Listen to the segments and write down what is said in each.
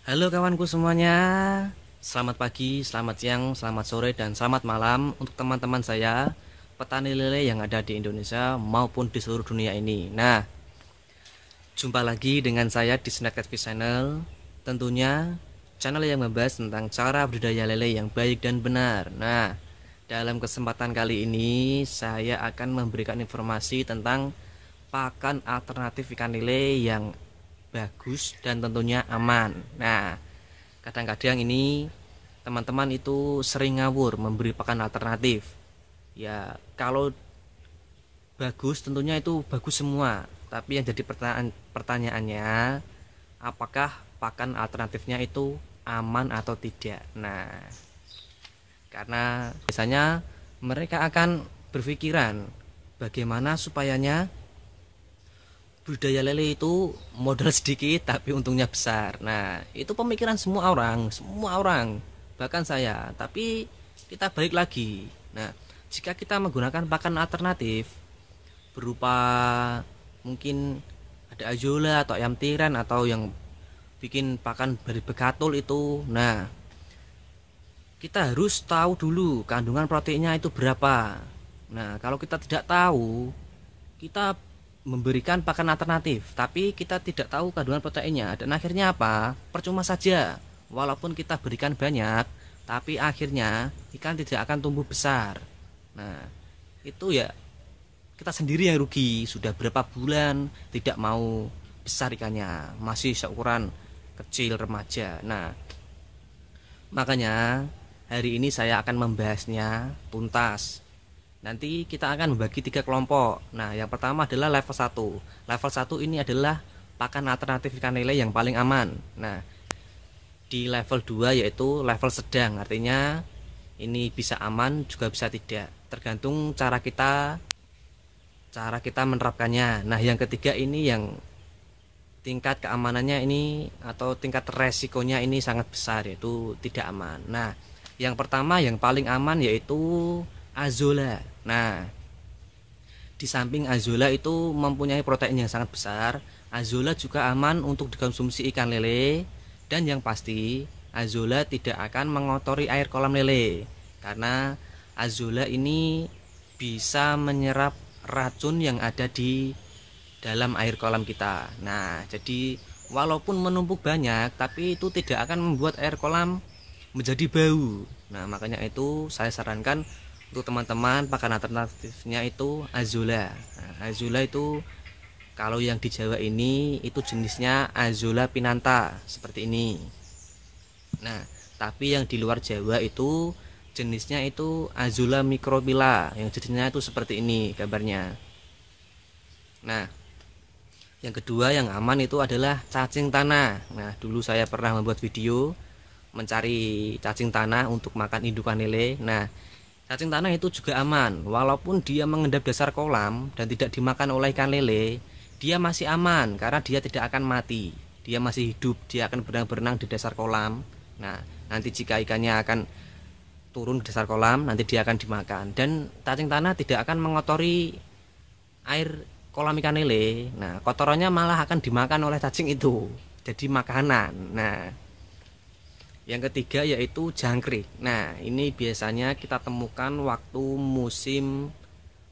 Halo kawanku semuanya, selamat pagi, selamat siang, selamat sore, dan selamat malam untuk teman-teman saya petani lele yang ada di Indonesia maupun di seluruh dunia ini. Nah, jumpa lagi dengan saya di Snack Fish Channel. Tentunya channel yang membahas tentang cara budidaya lele yang baik dan benar. Nah, dalam kesempatan kali ini saya akan memberikan informasi tentang pakan alternatif ikan lele yang bagus dan tentunya aman. Nah, kadang-kadang ini teman-teman itu sering ngawur memberi pakan alternatif. Ya, kalau bagus tentunya itu bagus semua. Tapi yang jadi pertanyaannya, apakah pakan alternatifnya itu aman atau tidak? Nah, karena biasanya mereka akan berpikiran bagaimana supayanya budidaya lele itu modal sedikit tapi untungnya besar. Nah, itu pemikiran semua orang, bahkan saya. Tapi kita balik lagi. Nah, jika kita menggunakan pakan alternatif berupa mungkin ada azolla atau ayam tiren atau yang bikin pakan dari begatul itu, nah, kita harus tahu dulu kandungan proteinnya itu berapa. Nah, kalau kita tidak tahu, kita memberikan pakan alternatif tapi kita tidak tahu kandungan proteinnya, dan akhirnya apa? Percuma saja. Walaupun kita berikan banyak, tapi akhirnya ikan tidak akan tumbuh besar. Nah, itu ya kita sendiri yang rugi. Sudah berapa bulan tidak mau besar ikannya, masih seukuran kecil remaja. Nah, makanya hari ini saya akan membahasnya tuntas. Nanti kita akan membagi 3 kelompok. Nah, yang pertama adalah level 1. Level 1 ini adalah pakan alternatif ikan lele yang paling aman. Nah, di level 2 yaitu level sedang. Artinya ini bisa aman juga bisa tidak, tergantung cara kita menerapkannya. Nah, yang ketiga ini yang tingkat keamanannya ini atau tingkat resikonya ini sangat besar, yaitu tidak aman. Nah, yang pertama yang paling aman yaitu azolla. Nah, di samping azolla itu mempunyai protein yang sangat besar, azolla juga aman untuk dikonsumsi ikan lele. Dan yang pasti azolla tidak akan mengotori air kolam lele, karena azolla ini bisa menyerap racun yang ada di dalam air kolam kita. Nah, jadi walaupun menumpuk banyak, tapi itu tidak akan membuat air kolam menjadi bau. Nah, makanya itu saya sarankan untuk teman-teman pakan alternatifnya itu azolla. Nah, azolla itu kalau yang di Jawa ini itu jenisnya azolla pinanta seperti ini. Nah, tapi yang di luar Jawa itu jenisnya itu azolla microphylla, yang jenisnya itu seperti ini gambarnya. Nah, yang kedua yang aman itu adalah cacing tanah. Nah, dulu saya pernah membuat video mencari cacing tanah untuk makan indukan lele. Nah, cacing tanah itu juga aman, walaupun dia mengendap dasar kolam dan tidak dimakan oleh ikan lele, dia masih aman karena dia tidak akan mati. Dia masih hidup, dia akan berenang-berenang di dasar kolam. Nah, nanti jika ikannya akan turun di dasar kolam, nanti dia akan dimakan. Dan cacing tanah tidak akan mengotori air kolam ikan lele. Nah, kotorannya malah akan dimakan oleh cacing itu, jadi makanan. Nah, yang ketiga yaitu jangkrik. Nah, ini biasanya kita temukan waktu musim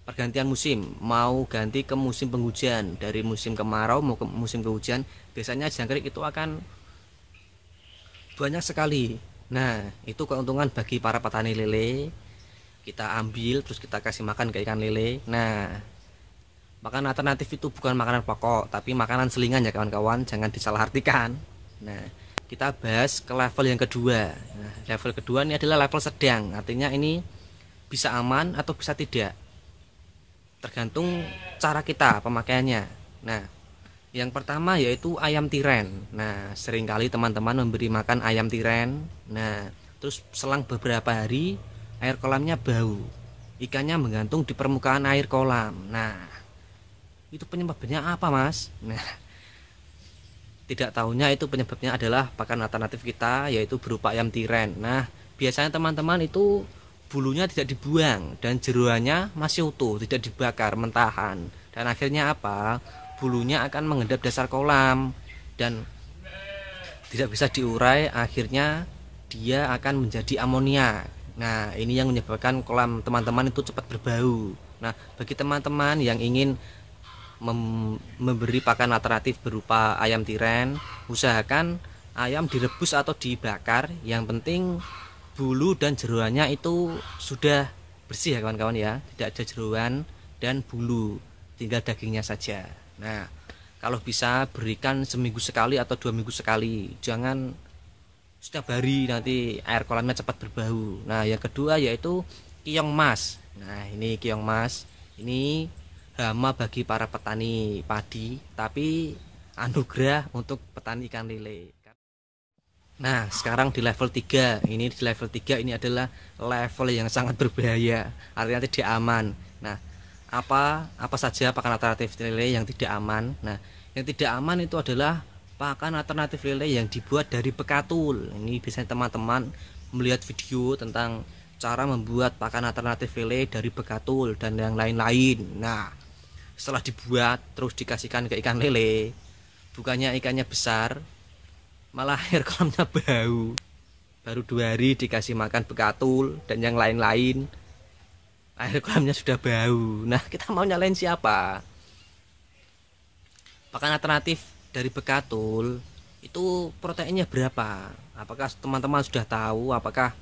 pergantian musim, mau ganti ke musim penghujan, dari musim kemarau mau ke musim kehujan, biasanya jangkrik itu akan banyak sekali. Nah, itu keuntungan bagi para petani lele. Kita ambil terus kita kasih makan ke ikan lele. Nah, makanan alternatif itu bukan makanan pokok, tapi makanan selingan ya kawan-kawan, jangan disalahartikan. Nah, kita bahas ke level yang kedua. Nah, level kedua ini adalah level sedang, artinya ini bisa aman atau bisa tidak, tergantung cara kita pemakaiannya. Nah, yang pertama yaitu ayam tiren. Nah, seringkali teman-teman memberi makan ayam tiren. Nah, terus selang beberapa hari air kolamnya bau, ikannya menggantung di permukaan air kolam. Nah, itu penyebabnya apa, Mas? Nah, tidak tahunya itu penyebabnya adalah pakan alternatif kita yaitu berupa ayam tiren. Nah, biasanya teman-teman itu bulunya tidak dibuang dan jeroannya masih utuh, tidak dibakar mentahan. Dan akhirnya apa? Bulunya akan mengendap dasar kolam dan tidak bisa diurai, akhirnya dia akan menjadi amonia. Nah, ini yang menyebabkan kolam teman-teman itu cepat berbau. Nah, bagi teman-teman yang ingin memberi pakan alternatif berupa ayam tiren, usahakan ayam direbus atau dibakar. Yang penting bulu dan jeroannya itu sudah bersih ya kawan-kawan ya, tidak ada jeroan dan bulu, tinggal dagingnya saja. Nah, kalau bisa berikan seminggu sekali atau 2 minggu sekali, jangan setiap hari, nanti air kolamnya cepat berbau. Nah, yang kedua yaitu keong mas. Nah, ini keong mas ini hama bagi para petani padi, tapi anugerah untuk petani ikan lele. Nah, sekarang di level 3. Ini di level 3 ini adalah level yang sangat berbahaya, artinya tidak aman. Nah, apa saja pakan alternatif lele yang tidak aman? Nah, yang tidak aman itu adalah pakan alternatif lele yang dibuat dari bekatul. Ini biasanya teman-teman melihat video tentang cara membuat pakan alternatif lele dari bekatul dan yang lain-lain. Nah, setelah dibuat terus dikasihkan ke ikan lele, bukannya ikannya besar, malah air kolamnya bau. Baru 2 hari dikasih makan bekatul dan yang lain-lain, air kolamnya sudah bau. Nah, kita mau nyalain siapa? Pakan alternatif dari bekatul itu proteinnya berapa? Apakah teman-teman sudah tahu apakah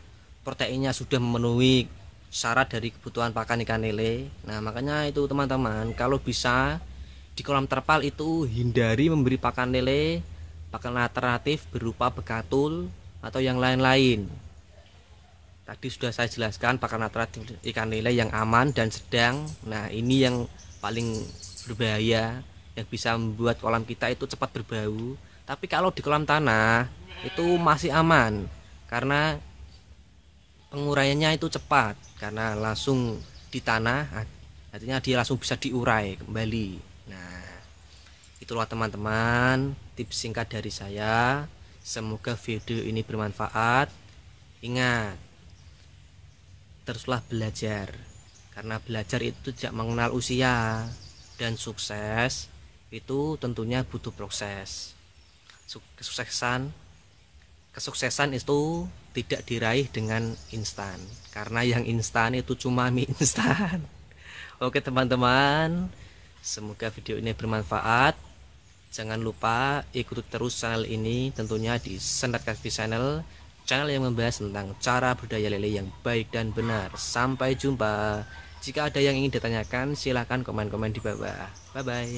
proteinnya sudah memenuhi syarat dari kebutuhan pakan ikan lele? Nah, makanya itu teman-teman, kalau bisa di kolam terpal itu hindari memberi pakan lele pakan alternatif berupa bekatul atau yang lain-lain. Tadi sudah saya jelaskan pakan alternatif ikan lele yang aman dan sedang. Nah, ini yang paling berbahaya, yang bisa membuat kolam kita itu cepat berbau. Tapi kalau di kolam tanah itu masih aman, karena penguraiannya itu cepat, karena langsung di tanah, artinya dia langsung bisa diurai kembali. Nah, itulah teman-teman tips singkat dari saya. Semoga video ini bermanfaat. Ingat, teruslah belajar, karena belajar itu tidak mengenal usia, dan sukses itu tentunya butuh proses. Kesuksesan itu tidak diraih dengan instan, karena yang instan itu cuma mie instan. Oke teman-teman, semoga video ini bermanfaat. Jangan lupa ikuti terus channel ini, tentunya di Sendat Cafe Channel, channel yang membahas tentang cara budidaya lele yang baik dan benar. Sampai jumpa. Jika ada yang ingin ditanyakan, silahkan komen-komen di bawah. Bye bye.